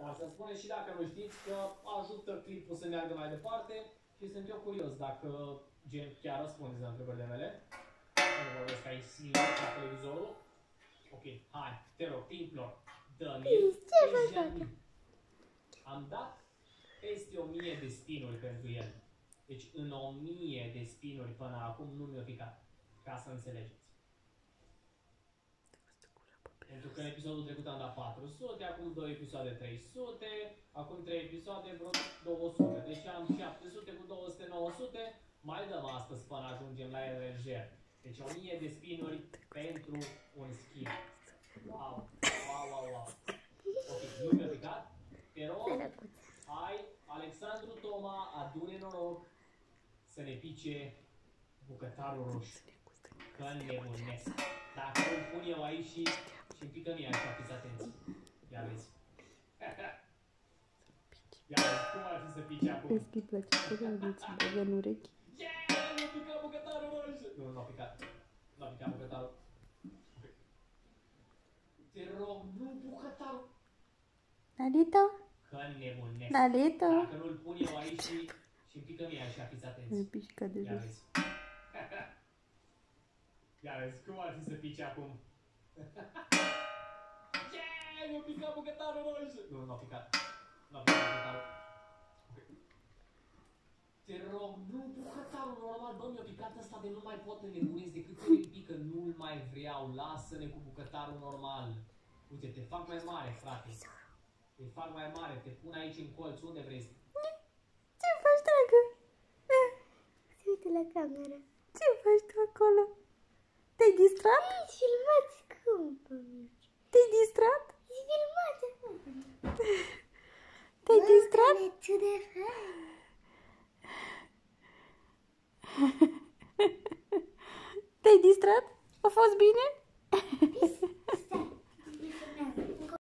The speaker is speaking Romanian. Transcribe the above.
Dar să spuneți și dacă nu știți că ajută clipul să meargă mai departe și sunt eu curios dacă gen chiar răspundeți la întrebările mele. Nu vorbesc aici singur la televizorul. Ok, hai, te rog, te implor. Dă-mi. Am dat peste 1000 de spinuri pentru el. Deci în 1000 de spinuri până acum nu mi-a picat. Ca să înțelegeți. Pentru că în episodul trecut am dat 400, acum 2 episoade 300, acum 3 episoade vreo 200. Deci am 700 cu 200, 900. Mai dăm astăzi până ajungem la RRG. Deci 1000 de spinuri pentru un schimb. Wow. Ok, nu mi-a picat. Te rog, hai, Alexandru Toma, adune noroc să ne pice bucătarul roșu. Că nebunesc. Dacă îl pun eu aici și îmi pică mie așa, fiți atenți. Ia vezi. Ia vezi, cum ar fi să pice acum? Vezi că-i place să răduți, băgă în urechi. Yeah! Mi-a picat bucătarul roșu! Nu, n-a picat. N-a picat bucătarul. Te rog, nu bucătarul. Lalito? Că nebunesc. Lalito? Dacă nu-l pun eu aici și îmi pică mie așa, fiți atenți. Îl pișcă de Ia jos. vezi. Ia vezi, cum ar fi să pice acum? Yeah! Mi-a picat bucătarul roșu! Nu, n-a picat. N-a picat bucătarul. Te rog, nu bucătarul normal, bă, mi-a picat ăsta de nu mai pot înnebunesc, de câte ori îmi pică, nu-l mai vreau, lasă-ne cu bucătarul normal. Uite, te fac mai mare, frate. Te fac mai mare, te pun aici în colț, unde vrei să... Ce faci, dragă? Se uite la cameră. Ce faci tu acolo? Te-ai distrat? Ești filmat, scumpă mic. Te-ai distrat? Ești filmat, Te-ai distrat? Tu de fain. Te-ai distrat? A fost bine?